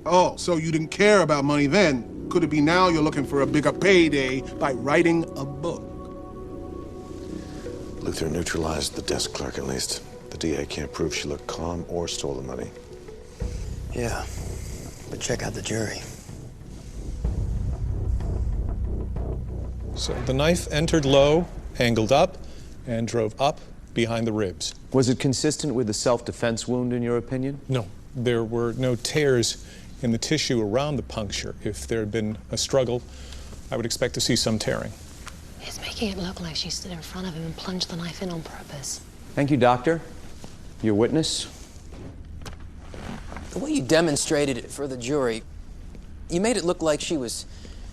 Oh, so you didn't care about money then. Could it be now you're looking for a bigger payday by writing a book? Luther neutralized the desk clerk, at least. The DA can't prove she looked calm or stole the money. Yeah, but check out the jury. So the knife entered low, angled up, and drove up behind the ribs. Was it consistent with the self-defense wound, in your opinion? No, there were no tears in the tissue around the puncture. If there had been a struggle, I would expect to see some tearing. It's making it look like she stood in front of him and plunged the knife in on purpose. Thank you, doctor. Your witness? The way you demonstrated it for the jury, you made it look like she was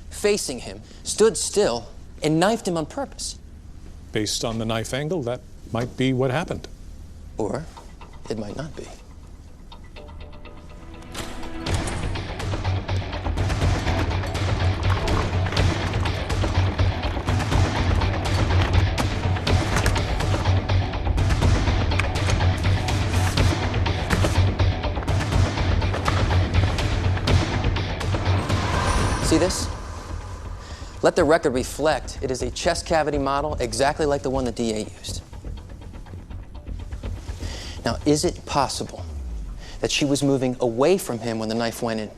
facing him, stood still, and knifed him on purpose. Based on the knife angle, that might be what happened. Or it might not be. See this? Let the record reflect it is a chest cavity model exactly like the one the DA used. Now, is it possible that she was moving away from him when the knife went in?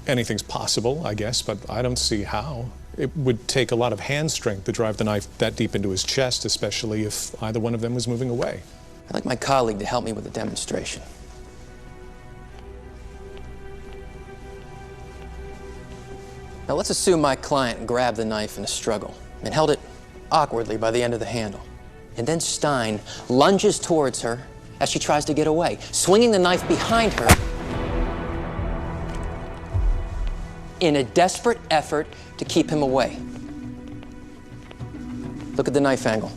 Anything's possible, I guess, but I don't see how. It would take a lot of hand strength to drive the knife that deep into his chest, especially if either one of them was moving away. I'd like my colleague to help me with the demonstration. Now let's assume my client grabbed the knife in a struggle and held it awkwardly by the end of the handle. And then Stein lunges towards her as she tries to get away, swinging the knife behind her in a desperate effort to keep him away. Look at the knife angle.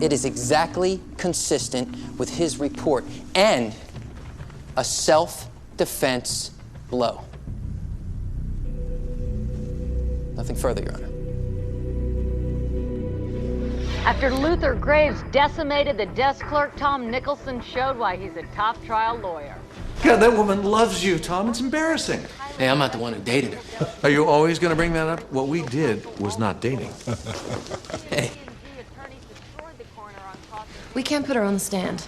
It is exactly consistent with his report and a self-defense blow. Nothing further, Your Honor. After Luther Graves decimated the desk clerk, Tom Nicholson showed why he's a top trial lawyer. God, that woman loves you, Tom. It's embarrassing. Hey, I'm not the one who dated her. Are you always going to bring that up? What we did was not dating. Hey. We can't put her on the stand.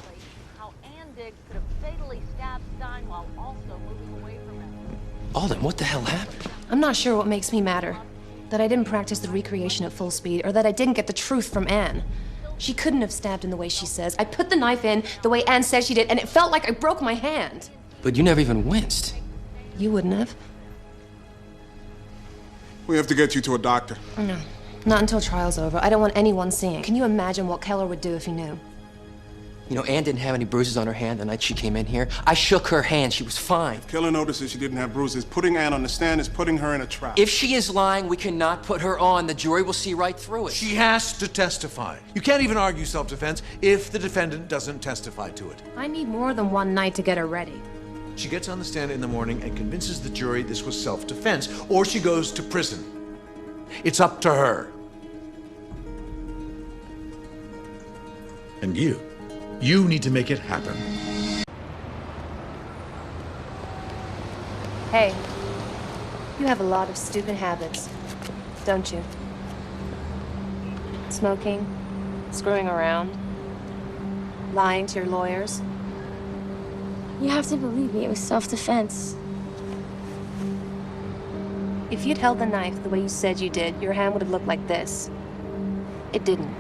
Alden, what the hell happened? I'm not sure what makes me madder. That I didn't practice the recreation at full speed, or that I didn't get the truth from Anne. She couldn't have stabbed in the way she says. I put the knife in the way Anne says she did, and it felt like I broke my hand. But you never even winced. You wouldn't have? We have to get you to a doctor. No, not until trial's over. I don't want anyone seeing. Can you imagine what Keller would do if he knew? You know, Anne didn't have any bruises on her hand the night she came in here. I shook her hand. She was fine. Keller notices she didn't have bruises. Putting Anne on the stand is putting her in a trap. If she is lying, we cannot put her on. The jury will see right through it. She has to testify. You can't even argue self-defense if the defendant doesn't testify to it. I need more than one night to get her ready. She gets on the stand in the morning and convinces the jury this was self-defense, or she goes to prison. It's up to her. And you need to make it happen. Hey, you have a lot of stupid habits, don't you? Smoking, screwing around, lying to your lawyers. You have to believe me, it was self-defense. If you'd held the knife the way you said you did, your hand would have looked like this. It didn't.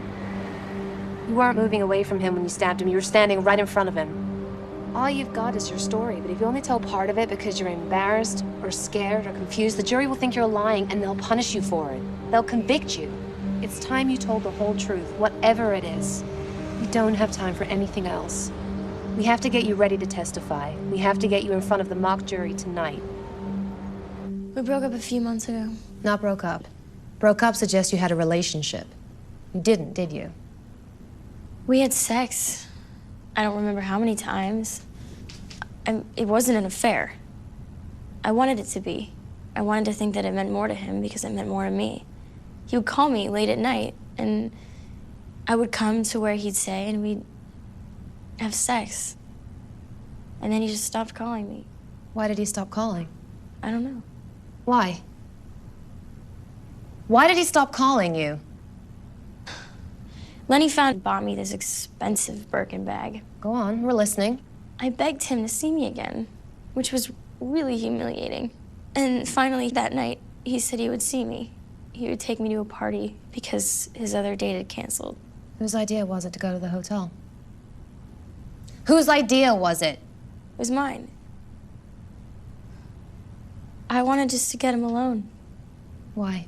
You weren't moving away from him when you stabbed him. You were standing right in front of him. All you've got is your story, but if you only tell part of it because you're embarrassed or scared or confused, the jury will think you're lying and they'll punish you for it. They'll convict you. It's time you told the whole truth, whatever it is. We don't have time for anything else. We have to get you ready to testify. We have to get you in front of the mock jury tonight. We broke up a few months ago. Not broke up. Broke up suggests you had a relationship. You didn't, did you? We had sex. I don't remember how many times. It wasn't an affair. I wanted it to be. I wanted to think that it meant more to him because it meant more to me. He would call me late at night, and I would come to where he'd stay, and we'd have sex. And then he just stopped calling me. Why did he stop calling? I don't know. Why? Why did he stop calling you? Lenny found and bought me this expensive Birkin bag. Go on, we're listening. I begged him to see me again, which was really humiliating. And finally that night, he said he would see me. He would take me to a party because his other date had canceled. Whose idea was it to go to the hotel? Whose idea was it? It was mine. I wanted just to get him alone. Why?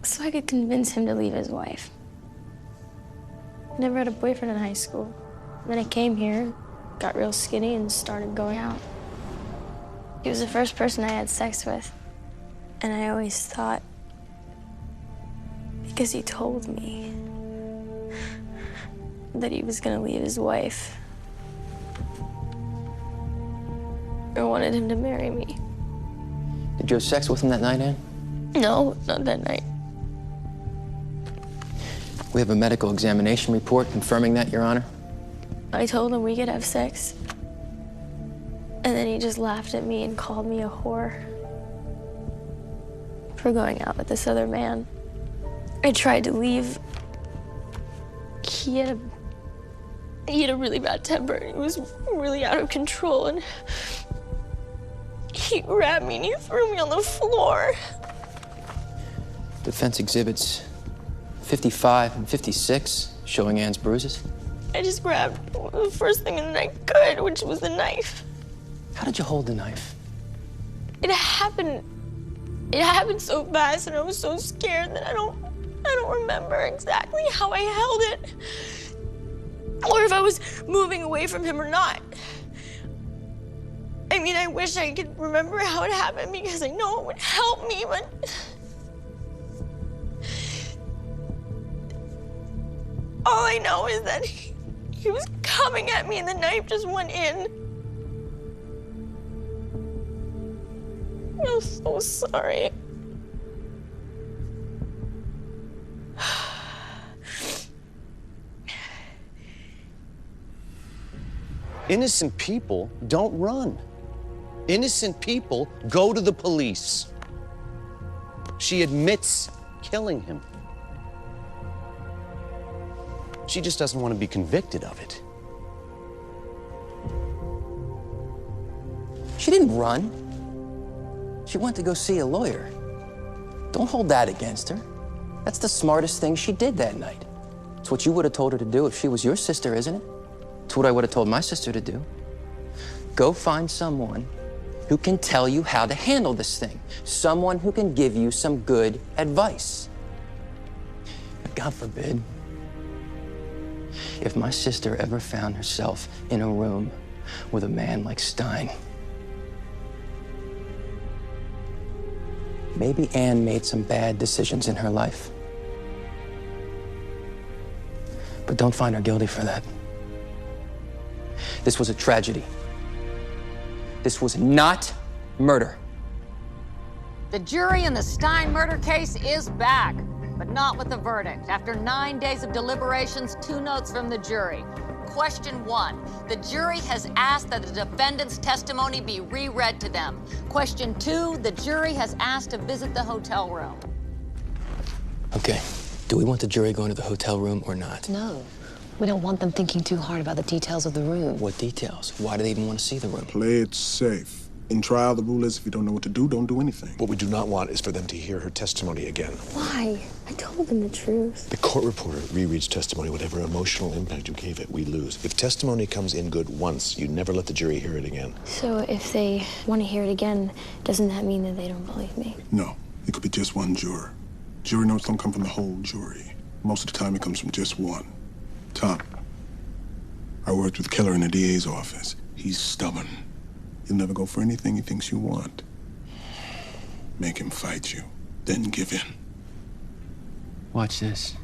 So I could convince him to leave his wife. I never had a boyfriend in high school. Then I came here, got real skinny, and started going out. He was the first person I had sex with. And I always thought, because he told me that he was gonna leave his wife, I wanted him to marry me. Did you have sex with him that night, Ann? No, not that night. We have a medical examination report confirming that, Your Honor. I told him we could have sex. And then he just laughed at me and called me a whore for going out with this other man. I tried to leave. He had a really bad temper. He was really out of control, and he grabbed me and he threw me on the floor. Defense exhibits 55 and 56 showing Ann's bruises. I just grabbed the first thing that I could, which was the knife. How did you hold the knife? It happened so fast, and I was so scared that I don't remember exactly how I held it, or if I was moving away from him or not. I mean, I wish I could remember how it happened because I know it would help me, but all I know is that he was coming at me and the knife just went in. I'm so sorry. Innocent people don't run. Innocent people go to the police. She admits killing him. She just doesn't want to be convicted of it. She didn't run. She went to go see a lawyer. Don't hold that against her. That's the smartest thing she did that night. It's what you would have told her to do if she was your sister, isn't it? It's what I would have told my sister to do. Go find someone who can tell you how to handle this thing. Someone who can give you some good advice. But God forbid, if my sister ever found herself in a room with a man like Stein, maybe Ann made some bad decisions in her life. But don't find her guilty for that. This was a tragedy. This was not murder. The jury in the Stein murder case is back, but not with a verdict. After 9 days of deliberations, 2 notes from the jury. Question 1, the jury has asked that the defendant's testimony be reread to them. Question 2, the jury has asked to visit the hotel room. Okay, do we want the jury going to the hotel room or not? No. We don't want them thinking too hard about the details of the room. What details? Why do they even want to see the room? Play it safe. In trial, the rule is if you don't know what to do, don't do anything. What we do not want is for them to hear her testimony again. Why? I told them the truth. The court reporter rereads testimony, whatever emotional impact you gave it, we lose. If testimony comes in good once, you never let the jury hear it again. So if they want to hear it again, doesn't that mean that they don't believe me? No, it could be just one juror. Jury notes don't come from the whole jury. Most of the time, it comes from just one. Tom, I worked with Keller in the DA's office. He's stubborn. He'll never go for anything he thinks you want. Make him fight you, then give in. Watch this.